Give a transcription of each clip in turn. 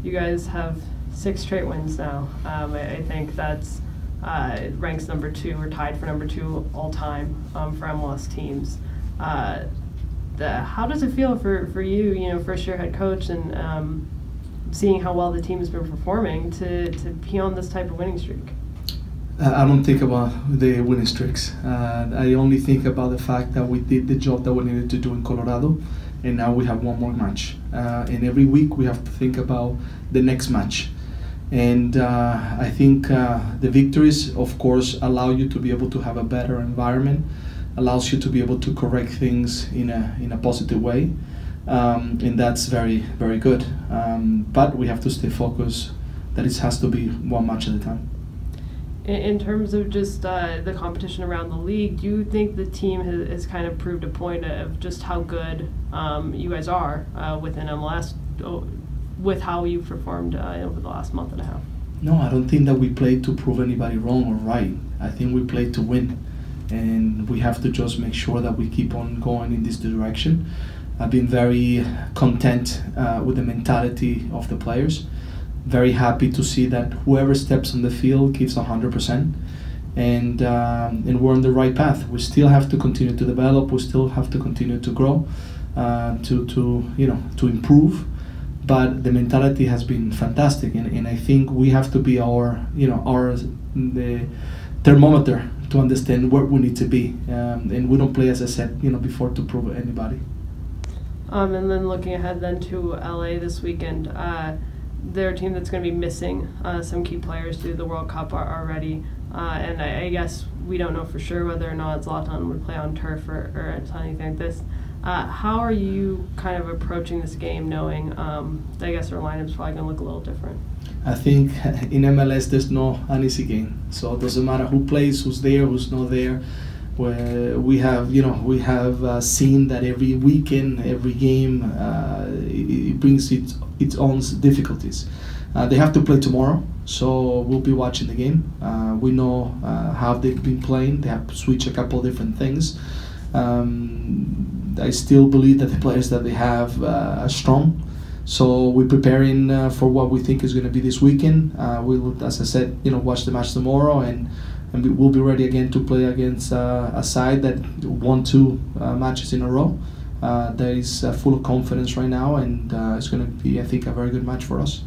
You guys have 6 straight wins now. I think that's ranks #2 or tied for #2 all time for MLS teams. How does it feel for you, first year head coach, and seeing how well the team has been performing to be on this type of winning streak? I don't think about the winning streaks. I only think about the fact that we did the job that we needed to do in Colorado, and now we have one more match. And every week we have to think about the next match. And I think the victories, of course, allow you to be able to have a better environment, allows you to be able to correct things in a positive way. And that's very, very good. But we have to stay focused that it has to be one match at a time. In terms of just the competition around the league, do you think the team has kind of proved a point of just how good you guys are within MLS with how you've performed over the last month and a half? No, I don't think that we played to prove anybody wrong or right. I think we played to win, and we have to just make sure that we keep on going in this direction. I've been very content with the mentality of the players. Very happy to see that whoever steps on the field gives 100%, and we're on the right path. We still have to continue to develop. We still have to continue to grow, to improve. But the mentality has been fantastic, and I think we have to be the thermometer to understand where we need to be, and we don't play, as I said, before, to prove anybody. And then looking ahead then to LA this weekend. They're a team that's going to be missing some key players due to the World Cup already, and I guess we don't know for sure whether or not Zlatan would play on turf or anything like this. How are you kind of approaching this game, knowing I guess our lineup's probably going to look a little different? I think in MLS there's no an easy game, so it doesn't matter who plays, who's there, who's not there. We have seen that every weekend, every game, it brings its own difficulties. They have to play tomorrow, so we'll be watching the game. We know how they've been playing. They have to switch a couple of different things. I still believe that the players that they have are strong. So we're preparing for what we think is going to be this weekend. We'll, as I said, watch the match tomorrow, and we'll be ready again to play against a side that won 2 matches in a row. That is full of confidence right now, and it's going to be, I think, a very good match for us.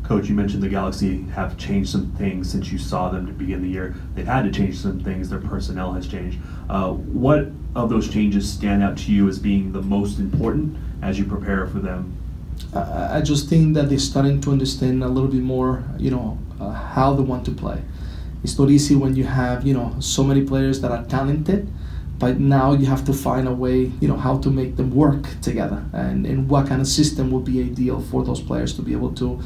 Coach, you mentioned the Galaxy have changed some things since you saw them to begin the year. They've had to change some things. Their personnel has changed. What of those changes stand out to you as being the most important as you prepare for them? I just think that they're starting to understand a little bit more, how they want to play. It's not easy when you have, so many players that are talented, but now you have to find a way, how to make them work together, and what kind of system would be ideal for those players to be able to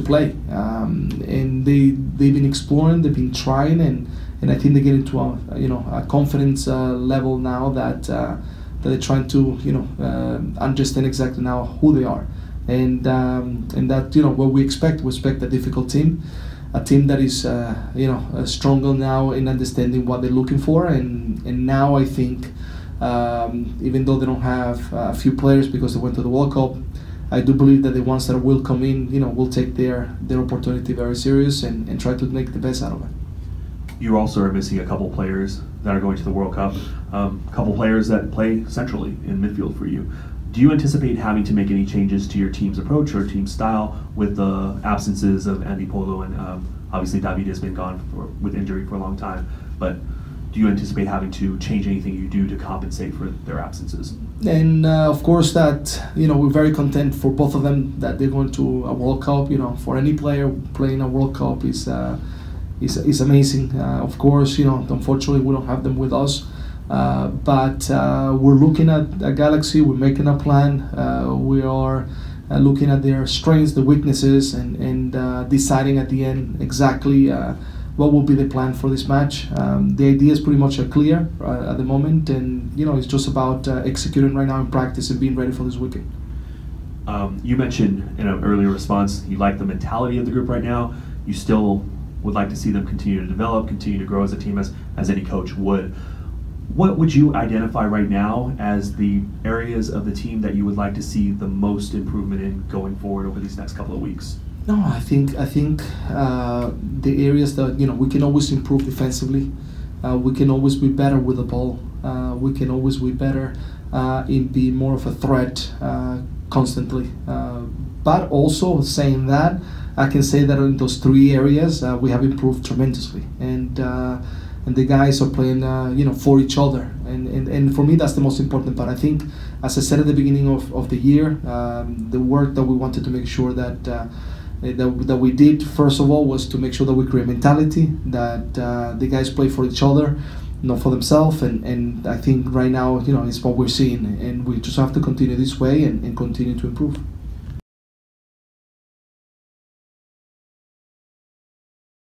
play. And they've been exploring, they've been trying, and I think they get into a confidence level now that they're trying to understand exactly now who they are, and that what we expect a difficult team. A team that is, stronger now in understanding what they're looking for, and now I think, even though they don't have a few players because they went to the World Cup, I do believe that the ones that will come in, will take their opportunity very serious and try to make the best out of it. You also are missing a couple players that are going to the World Cup, a couple players that play centrally in midfield for you. Do you anticipate having to make any changes to your team's approach or team style with the absences of Andy Polo and obviously David has been gone with injury for a long time, but do you anticipate having to change anything you do to compensate for their absences? And of course that, we're very content for both of them that they're going to a World Cup. For any player playing a World Cup is amazing. Of course, unfortunately we don't have them with us. But we're looking at a Galaxy, we're making a plan, we are looking at their strengths, the weaknesses, and deciding at the end exactly what will be the plan for this match. The ideas pretty much are clear at the moment, and it's just about executing right now in practice and being ready for this weekend. You mentioned in an earlier response you like the mentality of the group right now. You still would like to see them continue to develop, continue to grow as a team, as any coach would. What would you identify right now as the areas of the team that you would like to see the most improvement in going forward over these next couple of weeks? No, I think the areas that we can always improve defensively. We can always be better with the ball. We can always be better in being more of a threat constantly. But also saying that, I can say that in those three areas we have improved tremendously, and the guys are playing for each other, and for me that's the most important part. I think, as I said at the beginning of the year, the work that we wanted to make sure that we did, first of all, was to make sure that we create mentality, that the guys play for each other, not for themselves, and I think right now it's what we're seeing, and we just have to continue this way and continue to improve.